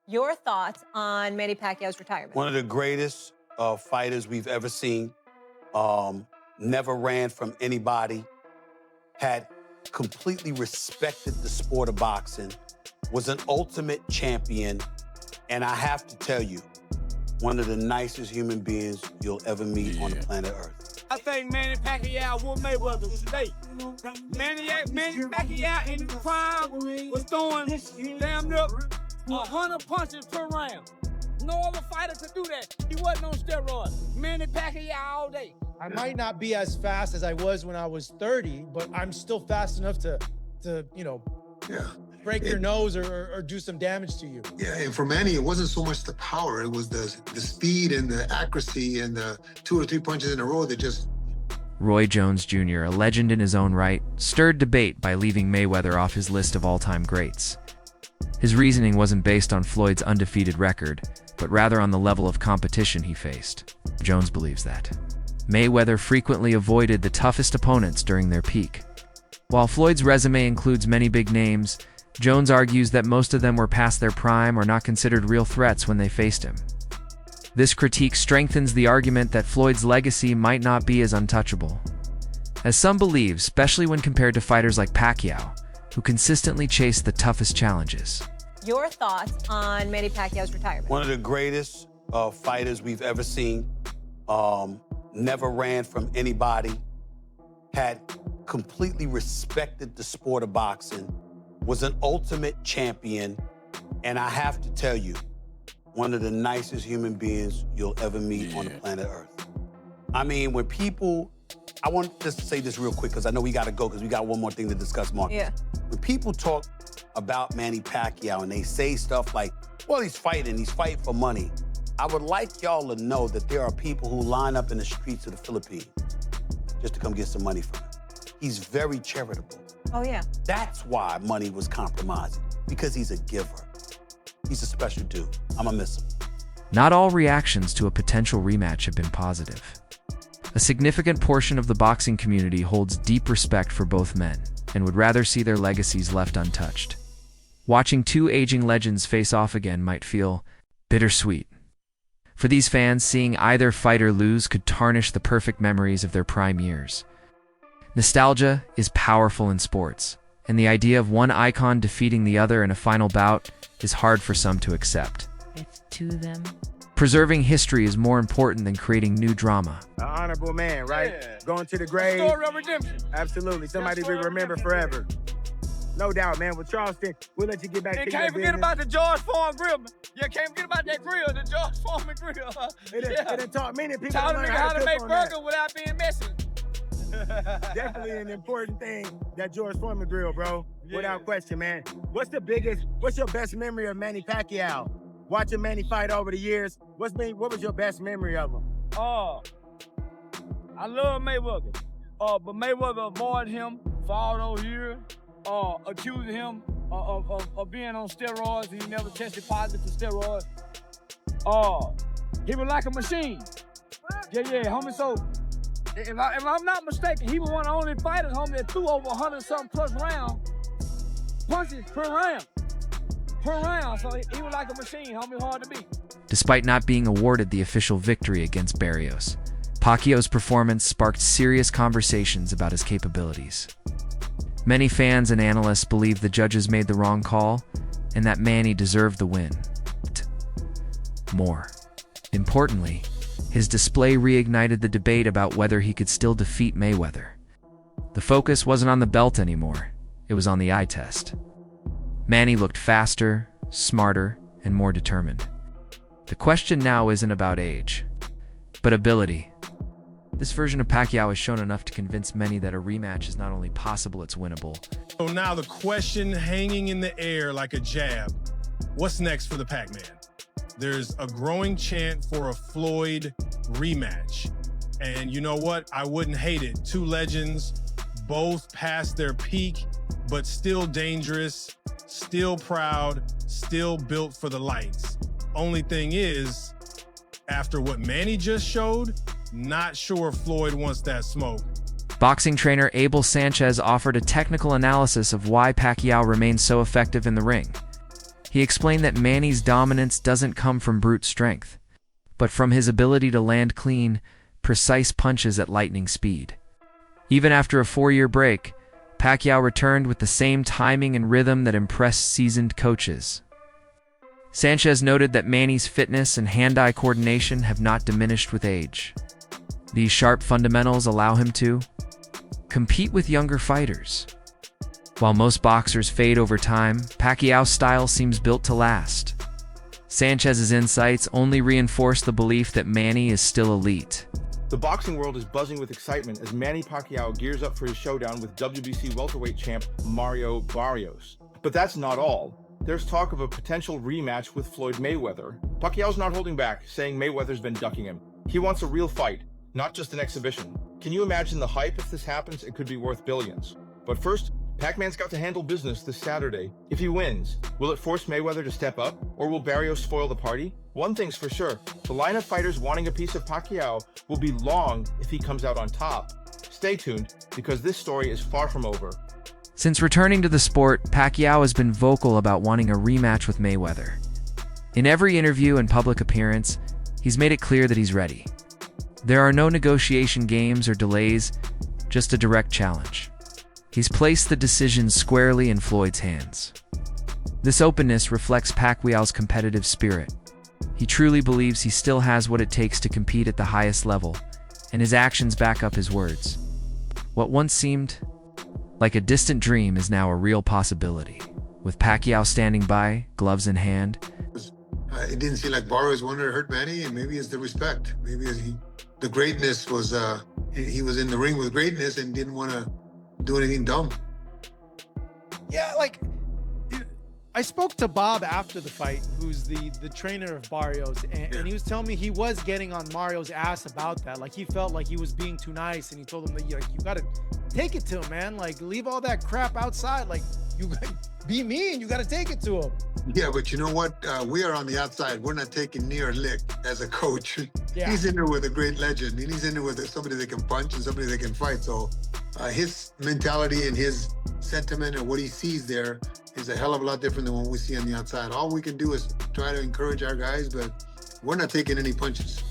Your thoughts on Manny Pacquiao's retirement? One of the greatest fighters we've ever seen. Never ran from anybody. Had completely respected the sport of boxing. Was an ultimate champion. And I have to tell you, one of the nicest human beings you'll ever meet on the planet Earth. I think Manny Pacquiao won Mayweather today. Manny Pacquiao in his prime was throwing damn near 100 punches per round. No other fighter could do that. He wasn't on steroids. Manny Pacquiao all day. I might not be as fast as I was when I was 30, but I'm still fast enough to break your nose or do some damage to you. Yeah, and for Manny, it wasn't so much the power, it was the speed and the accuracy and the 2 or 3 punches in a row that just... Roy Jones Jr., a legend in his own right, stirred debate by leaving Mayweather off his list of all-time greats. His reasoning wasn't based on Floyd's undefeated record, but rather on the level of competition he faced. Jones believes that Mayweather frequently avoided the toughest opponents during their peak. While Floyd's resume includes many big names, Jones argues that most of them were past their prime or not considered real threats when they faced him. This critique strengthens the argument that Floyd's legacy might not be as untouchable, as some believe, especially when compared to fighters like Pacquiao, who consistently chase the toughest challenges. Your thoughts on Manny Pacquiao's retirement? One of the greatest fighters we've ever seen. Never ran from anybody. Had completely respected the sport of boxing. Was an ultimate champion. And I have to tell you, one of the nicest human beings you'll ever meet on the planet Earth. I mean, when people, I want just to say this real quick because I know we got to go because we got one more thing to discuss, Mark. Yeah. When people talk about Manny Pacquiao and they say stuff like, well, he's fighting for money. I would like y'all to know that there are people who line up in the streets of the Philippines just to come get some money from him. He's very charitable. Oh, yeah. That's why money was compromised, because he's a giver. He's a special dude. I'm gonna miss him. Not all reactions to a potential rematch have been positive. A significant portion of the boxing community holds deep respect for both men and would rather see their legacies left untouched. Watching two aging legends face off again might feel bittersweet. For these fans, seeing either fighter lose could tarnish the perfect memories of their prime years. Nostalgia is powerful in sports, and the idea of one icon defeating the other in a final bout is hard for some to accept. It's to them. Preserving history is more important than creating new drama. An honorable man, right? Yeah. Going to the grave. A story of redemption. Absolutely. Somebody we remember forever. No doubt, man. With Charleston, we'll let you get back to your business. And can't forget about the George Foreman grill. Yeah, can't forget about that grill, the George Foreman grill. It taught many people how to make burgers without being messy. Definitely an important thing, that George Foreman grill, bro. Yeah. Without question, man. What's your best memory of Manny Pacquiao? Watching Manny fight over the years, what was your best memory of him? I love Mayweather. But Mayweather avoided him for all those years, accusing him of being on steroids. He never tested positive for steroids. He was like a machine. Yeah, homie, so if I'm not mistaken, he was one of the only fighters, homie, that threw over 100-something plus punches per round. So he was like a machine, homie, hard to beat. Despite not being awarded the official victory against Barrios, Pacquiao's performance sparked serious conversations about his capabilities. Many fans and analysts believe the judges made the wrong call and that Manny deserved the win. More importantly, his display reignited the debate about whether he could still defeat Mayweather. The focus wasn't on the belt anymore, it was on the eye test. Manny looked faster, smarter, and more determined. The question now isn't about age, but ability. This version of Pacquiao has shown enough to convince many that a rematch is not only possible, it's winnable. So now the question hanging in the air like a jab, what's next for the Pac-Man? There's a growing chant for a Floyd rematch. And you know what? I wouldn't hate it. Two legends, both past their peak, but still dangerous, still proud, still built for the lights. Only thing is, after what Manny just showed, not sure Floyd wants that smoke. Boxing trainer Abel Sanchez offered a technical analysis of why Pacquiao remains so effective in the ring. He explained that Manny's dominance doesn't come from brute strength, but from his ability to land clean, precise punches at lightning speed. Even after a 4-year break, Pacquiao returned with the same timing and rhythm that impressed seasoned coaches. Sanchez noted that Manny's fitness and hand-eye coordination have not diminished with age. These sharp fundamentals allow him to compete with younger fighters. While most boxers fade over time, Pacquiao's style seems built to last. Sanchez's insights only reinforce the belief that Manny is still elite. The boxing world is buzzing with excitement as Manny Pacquiao gears up for his showdown with WBC welterweight champ Mario Barrios. But that's not all. There's talk of a potential rematch with Floyd Mayweather. Pacquiao's not holding back, saying Mayweather's been ducking him. He wants a real fight, not just an exhibition. Can you imagine the hype if this happens? It could be worth billions. But first, Pac-Man's got to handle business this Saturday. If he wins, will it force Mayweather to step up, or will Barrios spoil the party? One thing's for sure, the line of fighters wanting a piece of Pacquiao will be long if he comes out on top. Stay tuned, because this story is far from over. Since returning to the sport, Pacquiao has been vocal about wanting a rematch with Mayweather. In every interview and public appearance, he's made it clear that he's ready. There are no negotiation games or delays, just a direct challenge. He's placed the decision squarely in Floyd's hands. This openness reflects Pacquiao's competitive spirit. He truly believes he still has what it takes to compete at the highest level, and his actions back up his words. What once seemed like a distant dream is now a real possibility. With Pacquiao standing by, gloves in hand, It didn't seem like Barrios wanted to hurt Manny, and maybe it's the respect. Maybe the greatness was, he was in the ring with greatness and didn't want to do anything dumb. Yeah, like, I spoke to Bob after the fight, who's the trainer of Barrios, and he was telling me he was getting on Mario's ass about that. Like, he felt like he was being too nice, and he told him that, like, you got to take it to him, man. Like, leave all that crap outside. Like, you be mean, you got to take it to him. Yeah, but you know what? We are on the outside. We're not taking near a lick as a coach. Yeah. He's in there with a great legend, and he's in there with somebody that can punch and somebody that can fight. So his mentality and his sentiment and what he sees there is a hell of a lot different than what we see on the outside. All we can do is try to encourage our guys, but we're not taking any punches.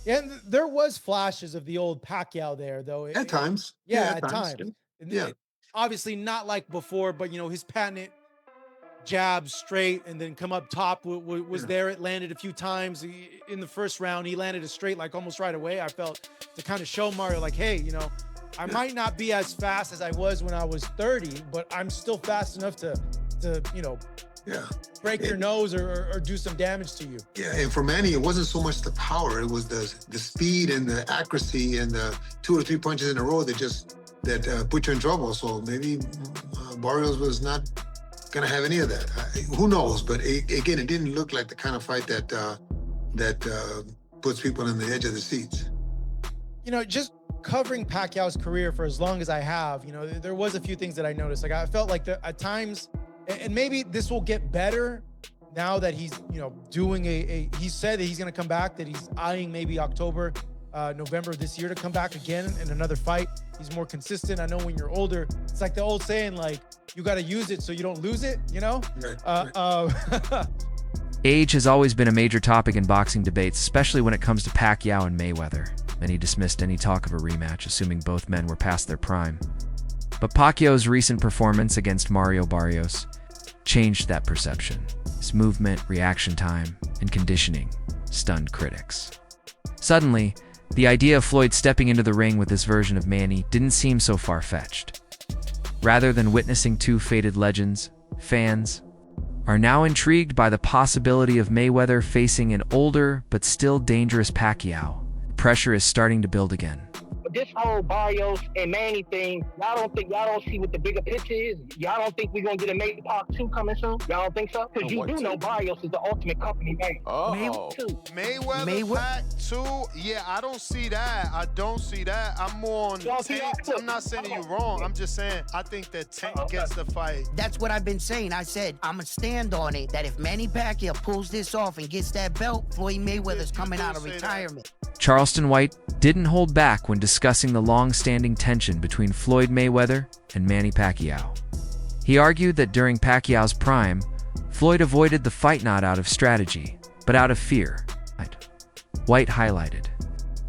Yeah, and there was flashes of the old Pacquiao there, though. At times. Yeah, at times. Yeah. Obviously not like before, but, you know, his patent jab straight and then come up top was there. It landed a few times in the first round. He landed a straight like almost right away. I felt to kind of show Mario like, hey, you know, I might not be as fast as I was when I was 30, but I'm still fast enough to you know, break your nose or do some damage to you. Yeah, and for Manny, it wasn't so much the power, it was the speed and the accuracy and the 2 or 3 punches in a row that put you in trouble. So maybe Barrios was not gonna have any of that. Who knows? But again, it didn't look like the kind of fight that puts people on the edge of the seats. You know, just covering Pacquiao's career for as long as I have, you know, there was a few things that I noticed. Like, I felt like at times, and maybe this will get better now that he's, you know, doing he said that he's going to come back, that he's eyeing maybe October, November this year to come back again in another fight. He's more consistent. I know when you're older, it's like the old saying, like, you got to use it so you don't lose it, you know? Right. age has always been a major topic in boxing debates, especially when it comes to Pacquiao and Mayweather. Many dismissed any talk of a rematch, assuming both men were past their prime. But Pacquiao's recent performance against Mario Barrios changed that perception. His movement, reaction time, and conditioning stunned critics. Suddenly, the idea of Floyd stepping into the ring with this version of Manny didn't seem so far-fetched. Rather than witnessing two faded legends, fans are now intrigued by the possibility of Mayweather facing an older but still dangerous Pacquiao. Pressure is starting to build again. This whole Barrios and Manny thing, y'all don't see what the bigger picture is? Y'all don't think we're going to get a Mayweather Part 2 coming soon? Y'all don't think so? Because you do know Barrios is the ultimate company man. Mayweather Pac 2? Yeah, I don't see that. I don't see that. I'm more on Tank. I'm not saying you're wrong. I'm just saying I think that Tank gets the fight. That's what I've been saying. I said I'm going to stand on it that if Manny Pacquiao pulls this off and gets that belt, Floyd Mayweather's coming out of retirement. Charleston White didn't hold back when discussing the long-standing tension between Floyd Mayweather and Manny Pacquiao. He argued that during Pacquiao's prime, Floyd avoided the fight not out of strategy, but out of fear. White highlighted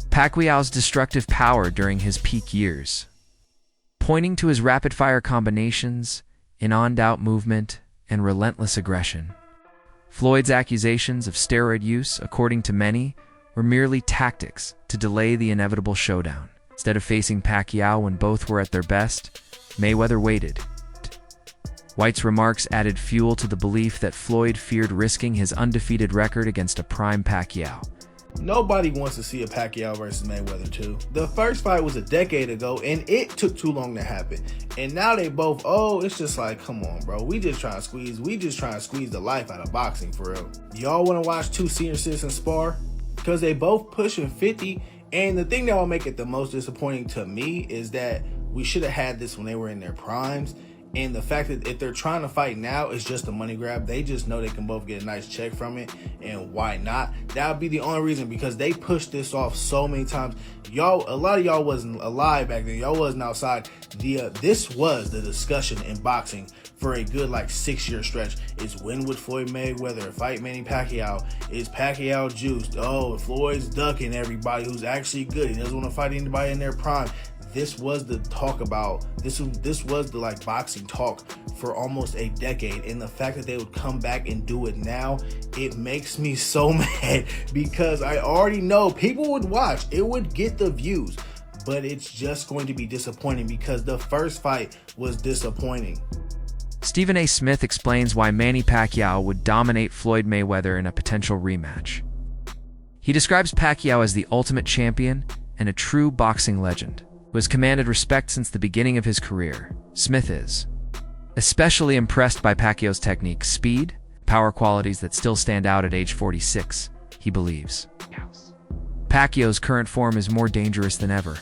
Pacquiao's destructive power during his peak years, pointing to his rapid-fire combinations, in-on-out movement, and relentless aggression. Floyd's accusations of steroid use, according to many, were merely tactics to delay the inevitable showdown. Instead of facing Pacquiao when both were at their best, Mayweather waited. White's remarks added fuel to the belief that Floyd feared risking his undefeated record against a prime Pacquiao. Nobody wants to see a Pacquiao versus Mayweather 2. The first fight was a decade ago, and it took too long to happen. And now they both, it's just like, come on, bro. We just trying to squeeze the life out of boxing, for real. Y'all want to watch two senior citizens spar? Because they both pushing 50. And the thing that will make it the most disappointing to me is that we should have had this when they were in their primes. And the fact that if they're trying to fight now, it's just a money grab. They just know they can both get a nice check from it, and why not? That would be the only reason, because they pushed this off so many times. Y'all, a lot of y'all wasn't alive back then. Y'all wasn't outside. This was the discussion in boxing for a good 6-year stretch. Is when would Floyd Mayweather fight Manny Pacquiao? Is Pacquiao juiced? Oh, Floyd's ducking everybody who's actually good. He doesn't want to fight anybody in their prime. This was the talk about, this was the boxing talk for almost a decade. And the fact that they would come back and do it now, it makes me so mad, because I already know people would watch. It would get the views, but it's just going to be disappointing because the first fight was disappointing. Stephen A. Smith explains why Manny Pacquiao would dominate Floyd Mayweather in a potential rematch. He describes Pacquiao as the ultimate champion and a true boxing legend, who has commanded respect since the beginning of his career. Smith is especially impressed by Pacquiao's technique, speed, power qualities that still stand out at age 46, he believes. Pacquiao's current form is more dangerous than ever,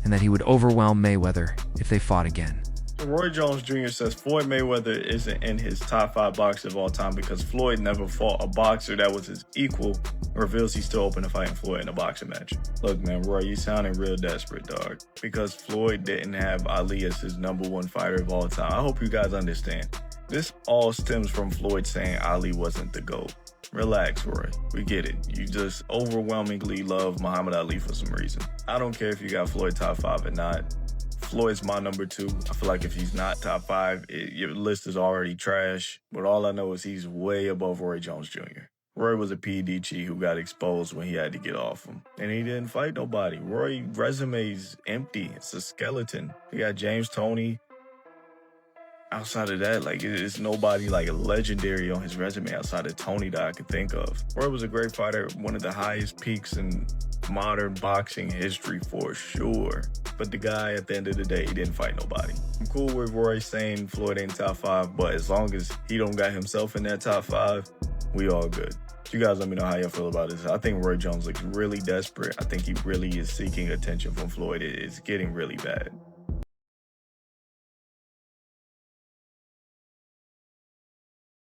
and that he would overwhelm Mayweather if they fought again. Roy Jones Jr. says Floyd Mayweather isn't in his top 5 boxers of all time because Floyd never fought a boxer that was his equal, reveals he's still open to fighting Floyd in a boxing match. Look, man, Roy, you sounding real desperate, dog, because Floyd didn't have Ali as his #1 fighter of all time. I hope you guys understand. This all stems from Floyd saying Ali wasn't the GOAT. Relax, Roy. We get it. You just overwhelmingly love Muhammad Ali for some reason. I don't care if you got Floyd top 5 or not. Floyd's my #2. I feel like if he's not top 5, your list is already trash. But all I know is he's way above Roy Jones Jr. Roy was a PDG who got exposed when he had to get off him. And he didn't fight nobody. Roy's resume's empty. It's a skeleton. He got James Toney. Outside of that, it's nobody legendary on his resume outside of Tony that I could think of. Roy was a great fighter, one of the highest peaks in modern boxing history for sure. But the guy, at the end of the day, he didn't fight nobody. I'm cool with Roy saying Floyd ain't top 5, but as long as he don't got himself in that top 5, we all good. You guys let me know how y'all feel about this. I think Roy Jones looks really desperate. I think he really is seeking attention from Floyd. It's getting really bad.